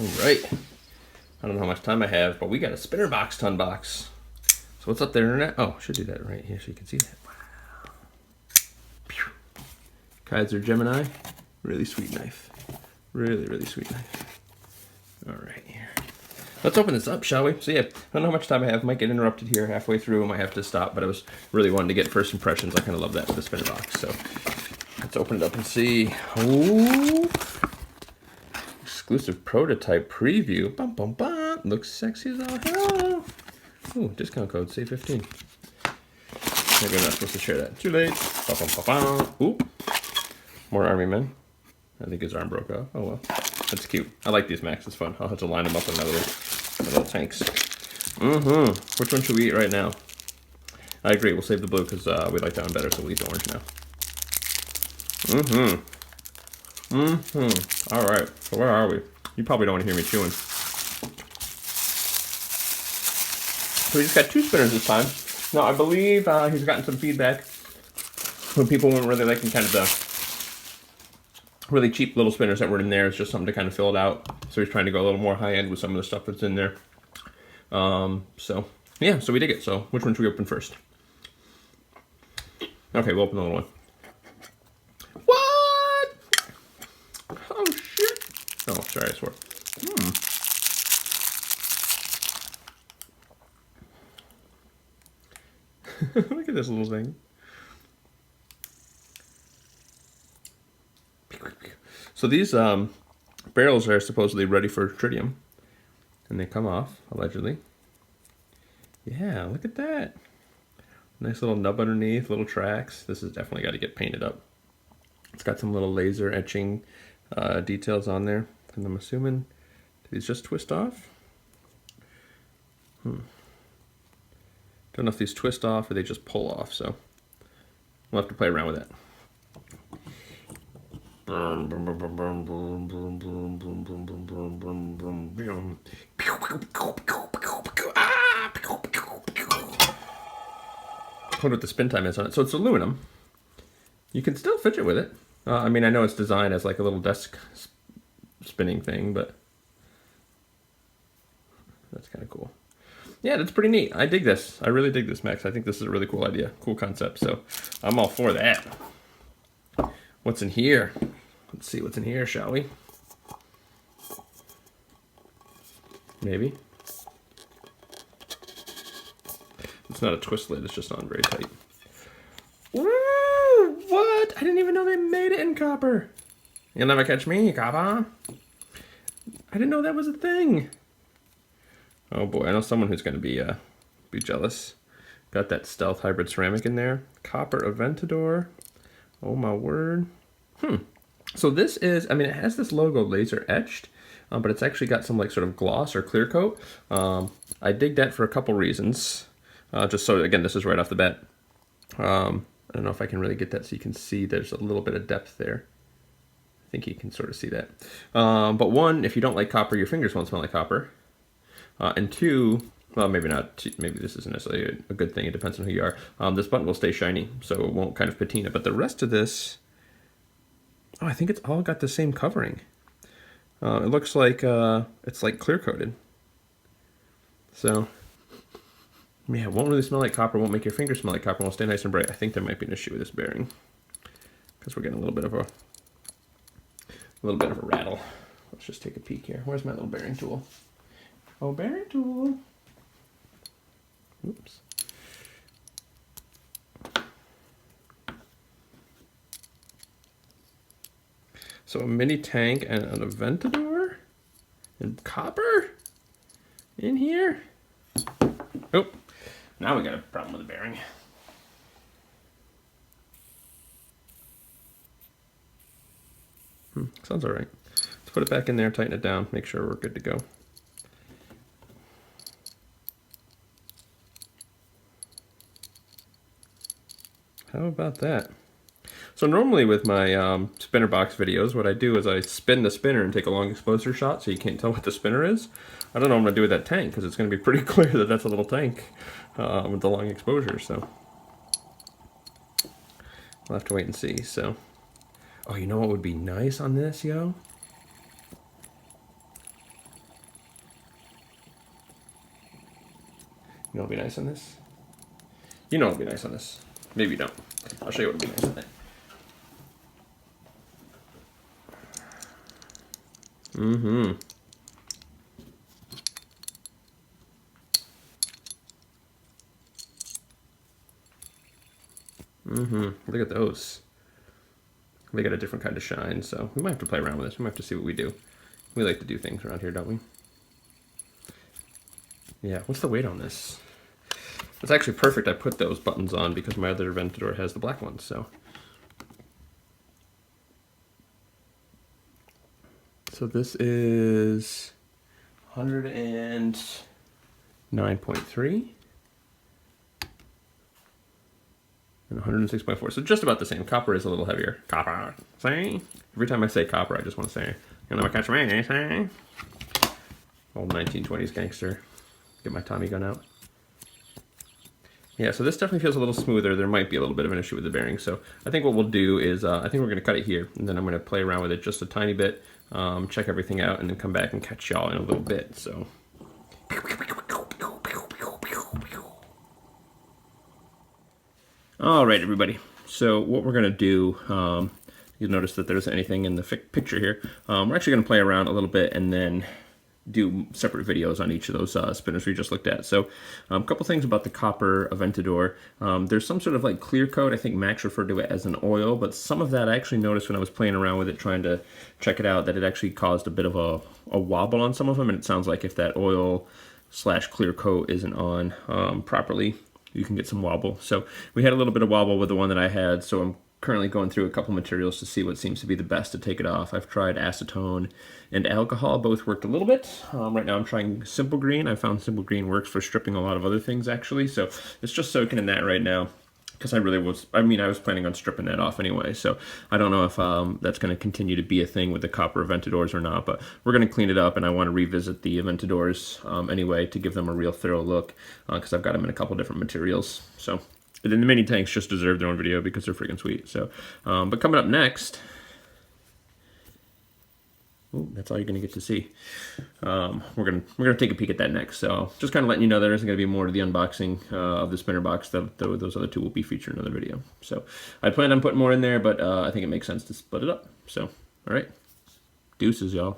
All right. I don't know how much time I have, but we got a spinner box to unbox. So what's up there, internet? Oh, should do that right here so you can see that. Wow. Kaiser Gemini. Really sweet knife. Really, really sweet knife. All right, here. Let's open this up, shall we? So yeah, I don't know how much time I have. Might get interrupted here halfway through. I might have to stop, but I was really wanting to get first impressions. I kind of love that with the spinner box. So let's open it up and see. Ooh. Exclusive prototype preview. Bum, bum, bum. Looks sexy as all hell. Ooh, discount code, C15. Maybe I'm not supposed to share that. Too late. Bum, bum, bum, bum. Ooh. More army men. I think his arm broke off. Oh well. That's cute. I like these Max. It's fun. I'll have to line them up with my little tanks. Which one should we eat right now? I agree. We'll save the blue because we like that one better, so we'll eat the orange now. All right. So where are we? You probably don't want to hear me chewing. So we just got 2 spinners this time. Now, I believe he's gotten some feedback when people weren't really liking kind of the really cheap little spinners that were in there. It's just something to kind of fill it out. So he's trying to go a little more high end with some of the stuff that's in there. So yeah, so we dig it. So which one should we open first? Okay, we'll open the little one. What? Oh shit. Oh, sorry, I swore. Look at this little thing. So these barrels are supposedly ready for tritium, and they come off, allegedly. Yeah, look at that. Nice little nub underneath, little tracks. This has definitely got to get painted up. It's got some little laser etching details on there, and I'm assuming, did these just twist off? Don't know if these twist off or they just pull off, so we'll have to play around with that. I wonder what the spin time is on it. So it's aluminum. You can still fidget with it. I mean, I know it's designed as like a little desk spinning thing, but that's kind of cool. Yeah, that's pretty neat. I dig this. I really dig this, Max. I think this is a really cool idea, cool concept. So I'm all for that. What's in here? Let's see what's in here, shall we? Maybe. It's not a twist lid, it's just on very tight. Ooh, what? I didn't even know they made it in copper. You'll never catch me, copper. I didn't know that was a thing. Oh boy, I know someone who's going to be jealous. Got that stealth hybrid ceramic in there. Copper Aventador. Oh my word. So this is, I mean, it has this logo laser etched, but it's actually got some like sort of gloss or clear coat. I dig that for a couple reasons. Just so, again, this is right off the bat. I don't know if I can really get that so you can see there's a little bit of depth there. I think you can sort of see that. But one, if you don't like copper, your fingers won't smell like copper. And two, well, maybe not. Maybe this isn't necessarily a good thing. It depends on who you are. This button will stay shiny, so it won't kind of patina. But the rest of this, oh, I think it's all got the same covering. It looks like it's like clear coated. So, yeah, it won't really smell like copper. Won't make your fingers smell like copper. Will stay nice and bright. I think there might be an issue with this bearing because we're getting a little bit of a rattle. Let's just take a peek here. Where's my little bearing tool? Oh, bearing tool. Oops. So a mini tank and an Aventador and copper in here. Oh, now we got a problem with the bearing. Sounds all right. Let's put it back in there, tighten it down, make sure we're good to go. How about that? So normally with my spinner box videos, what I do is I spin the spinner and take a long exposure shot so you can't tell what the spinner is. I don't know what I'm going to do with that tank because it's going to be pretty clear that that's a little tank with the long exposure. So we'll have to wait and see. So, oh, you know what would be nice on this, yo? You know what'll be nice on this? You know what'll be nice on this. Maybe you don't. I'll show you what'll be nice on it. Mm-hmm. Mm-hmm. Look at those. They got a different kind of shine, so we might have to play around with this. We might have to see what we do. We like to do things around here, don't we? Yeah, what's the weight on this? It's actually perfect I put those buttons on because my other Aventador has the black ones, so. So this is 109.3 and 106.4. So just about the same. Copper is a little heavier. Copper. See? Every time I say copper, I just want to say, you'll never catch me, eh? Old 1920s gangster. Get my Tommy gun out. Yeah, so this definitely feels a little smoother. There might be a little bit of an issue with the bearing. So I think what we'll do is, I think we're going to cut it here, and then I'm going to play around with it just a tiny bit, check everything out, and then come back and catch y'all in a little bit. So. All right, everybody. So what we're going to do, you'll notice that there's anything in the picture here. We're actually going to play around a little bit and then do separate videos on each of those spinners we just looked at. So a couple things about the copper Aventador. There's some sort of like clear coat. I think Max referred to it as an oil, but some of that I actually noticed when I was playing around with it trying to check it out that it actually caused a bit of a wobble on some of them, and it sounds like if that oil / clear coat isn't on properly, you can get some wobble. So we had a little bit of wobble with the one that I had, so I'm currently going through a couple materials to see what seems to be the best to take it off. I've tried acetone and alcohol. Both worked a little bit. Right now I'm trying Simple Green. I found Simple Green works for stripping a lot of other things, actually. So it's just soaking in that right now because I was planning on stripping that off anyway. So I don't know if that's going to continue to be a thing with the copper Aventadors or not, but we're going to clean it up, and I want to revisit the Aventadors anyway to give them a real thorough look because I've got them in a couple different materials. So. And then the mini tanks just deserve their own video because they're freaking sweet. So, but coming up next, that's all you're gonna get to see. We're gonna take a peek at that next. So, just kind of letting you know there isn't gonna be more to the unboxing of the spinner box. Those other two will be featured in another video. So, I plan on putting more in there, but I think it makes sense to split it up. So, all right, deuces, y'all.